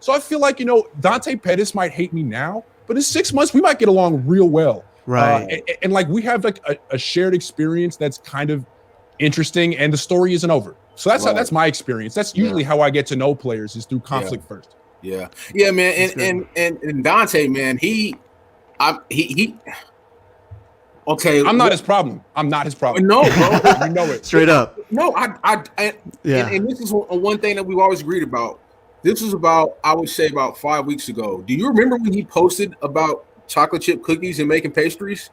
So I feel like, Dante Pettis might hate me now, but in 6 months, we might get along real well. Right. And like we have like a shared experience that's kind of interesting, and the story isn't over. So that's my experience. That's usually how I get to know players, is through conflict first. Yeah, man. And Dante, man, he okay. I'm not his problem. No, bro. You know it. Straight up. No, and this is one thing that we've always agreed about. This was about, I would say, about 5 weeks ago. Do you remember when he posted about chocolate chip cookies and making pastries?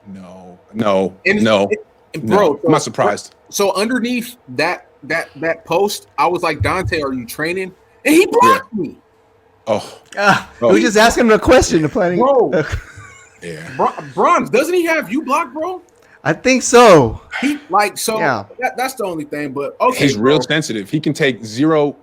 No. Bro, I'm not surprised. So underneath that post, I was like, Dante, are you training? And he blocked me. We were just asking him a question. Bro. Yeah. Bronze, doesn't he have you blocked, bro? I think so. That's the only thing. But okay, he's real sensitive. He can take zero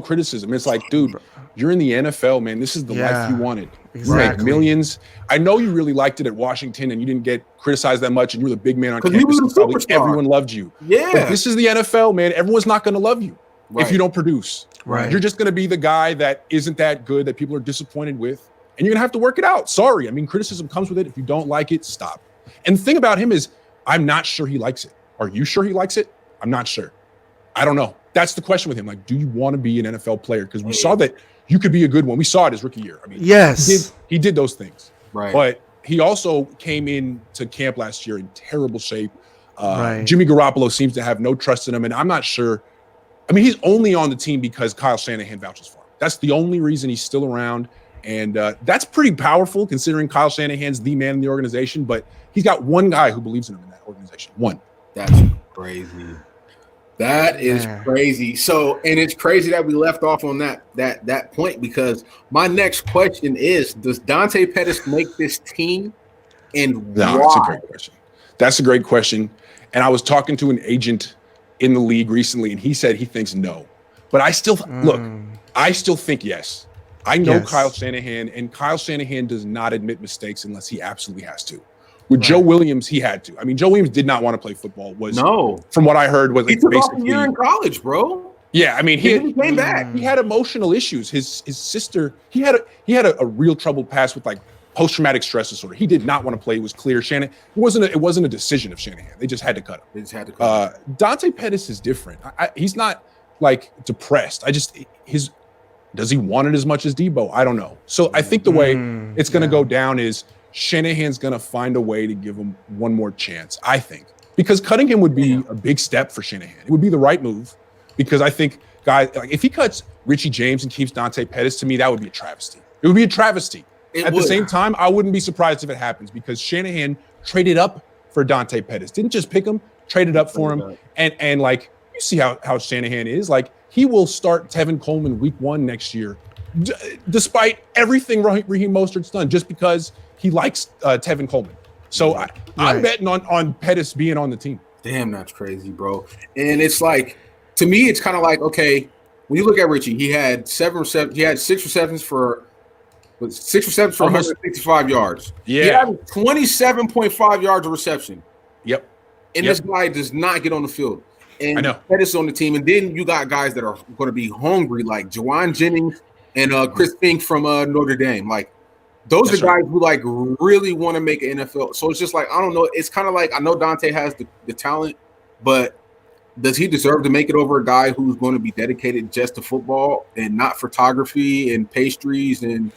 criticism. It's like, dude, you're in the NFL, man. This is the life you wanted. Exactly. You make millions. I know you really liked it at Washington, and you didn't get criticized that much, and you were the big man on campus. Probably everyone loved you. Yeah. But this is the NFL, man. Everyone's not going to love you if you don't produce. Right. You're just going to be the guy that isn't that good, that people are disappointed with, and you're going to have to work it out. Sorry. I mean, criticism comes with it. If you don't like it, stop. And the thing about him is, I'm not sure he likes it. Are you sure he likes it? I'm not sure. I don't know. That's the question with him. Like, do you want to be an NFL player? Because we saw that you could be a good one. We saw it his rookie year. I mean, yes, he did those things. Right. But he also came into camp last year in terrible shape. Jimmy Garoppolo seems to have no trust in him, and I'm not sure. I mean, he's only on the team because Kyle Shanahan vouches for him. That's the only reason he's still around. And that's pretty powerful considering Kyle Shanahan's the man in the organization, but he's got one guy who believes in him in that organization. One. That's crazy. That is crazy. So, and it's crazy that we left off on that point, because my next question is, does Dante Pettis make this team, and why? That's a great question. That's a great question. And I was talking to an agent in the league recently, and he said he thinks no. But I still I still think yes. I know Kyle Shanahan, and Kyle Shanahan does not admit mistakes unless he absolutely has to. With Joe Williams, he had to. I mean, Joe Williams did not want to play football. From what I heard, was he took off a year in college, bro. Yeah, I mean, he came back. He had emotional issues. His sister, he had a real troubled past with like post-traumatic stress disorder. He did not want to play. It was clear. It wasn't a decision of Shanahan. They just had to cut him. Dante Pettis is different. He's not like depressed. Does he want it as much as Debo? I don't know. So I think the way it's going to go down is Shanahan's going to find a way to give him one more chance, I think. Because cutting him would be a big step for Shanahan. It would be the right move, because I think, guys, like if he cuts Richie James and keeps Dante Pettis, to me, that would be a travesty. It would be a travesty. At the same time, I wouldn't be surprised if it happens, because Shanahan traded up for Dante Pettis. Didn't just pick him, traded up for him. And like, you see how Shanahan is. Like, he will start Tevin Coleman week 1 next year, despite everything Raheem Mostert's done, just because he likes Tevin Coleman. So I'm betting on Pettis being on the team. Damn, that's crazy, bro. And it's like, to me, it's kind of like, okay, when you look at Richie, he had 6 receptions for 165 yards. Yeah. He had 27.5 yards of reception. Yep. And this guy does not get on the field. And I know. Pettis on the team. And then you got guys that are going to be hungry, like Jawan Jennings and Chris Fink from Notre Dame. Like, those are guys who like really want to make an NFL. So it's just like, I don't know. It's kind of like, I know Dante has the talent, but does he deserve to make it over a guy who's going to be dedicated just to football and not photography and pastries and,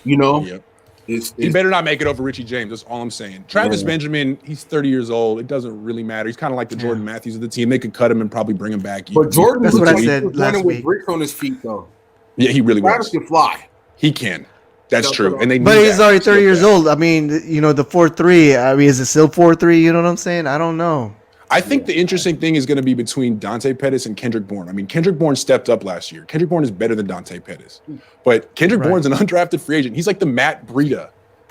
Yep. He better not make it over Richie James. That's all I'm saying. Travis Benjamin, he's 30 years old. It doesn't really matter. He's kind of like the Jordan Matthews of the team. They could cut him and probably bring him back. But Jordan, that's what I said last week. With bricks on his feet, though. Yeah, he really Travis was. can fly. He can. That's true. And but he's already 30 years old. I mean, the 4.3. I mean, is it still 4.3? You know what I'm saying? I don't know. I think the interesting thing is going to be between Dante Pettis and Kendrick Bourne. I mean, Kendrick Bourne stepped up last year. Kendrick Bourne is better than Dante Pettis. But Kendrick Bourne's an undrafted free agent. He's like the Matt Breida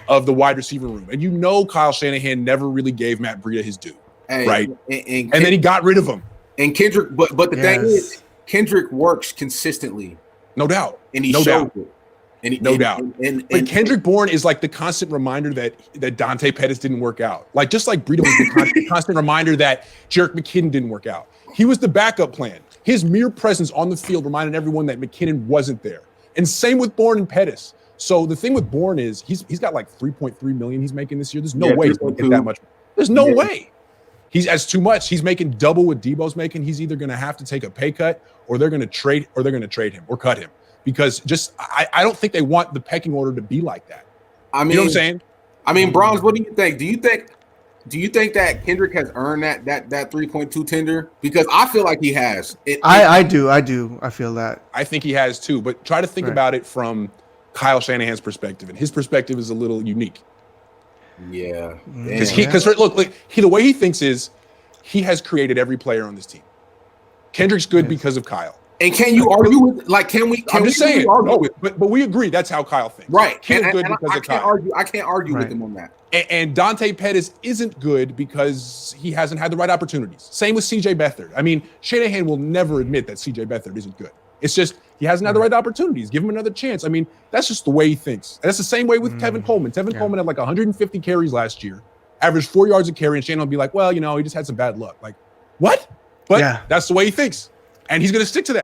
of the wide receiver room. And Kyle Shanahan never really gave Matt Breida his due. Right? And then he got rid of him. And Kendrick, but the thing is, Kendrick works consistently. No doubt. And he showed it. No doubt. But Kendrick Bourne is like the constant reminder that Dante Pettis didn't work out. Like, just like Breida was the constant reminder that Jerick McKinnon didn't work out. He was the backup plan. His mere presence on the field reminded everyone that McKinnon wasn't there. And same with Bourne and Pettis. So the thing with Bourne is he's got like 3.3 million he's making this year. There's no way he's going to get that much. There's no way. That's too much. He's making double what Debo's making. He's either going to have to take a pay cut or they're going to trade him or cut him because I don't think they want the pecking order to be like that. I mean, you know what I'm saying? I mean, Bronze, what do you think? Do you think that Kendrick has earned that 3.2 tender? Because I feel like he has. I do. I feel that. I think he has too. But try to think about it from Kyle Shanahan's perspective, and his perspective is a little unique. Yeah, because look, the way he thinks is he has created every player on this team. Kendrick's good because of Kyle. And can you argue with Can we? I'm just saying. But we agree that's how Kyle thinks. Right. He's good because of Kyle. I can't argue with him on that. And Dante Pettis isn't good because he hasn't had the right opportunities. Same with CJ Beathard. I mean, Shanahan will never admit that CJ Beathard isn't good. It's just he hasn't had the right opportunities. Give him another chance. I mean, that's just the way he thinks. And that's the same way with Tevin Coleman. Tevin Coleman had like 150 carries last year, averaged 4 yards a carry, and Shanahan will be like, well, he just had some bad luck. Like, what? But that's the way he thinks. And he's going to stick to that.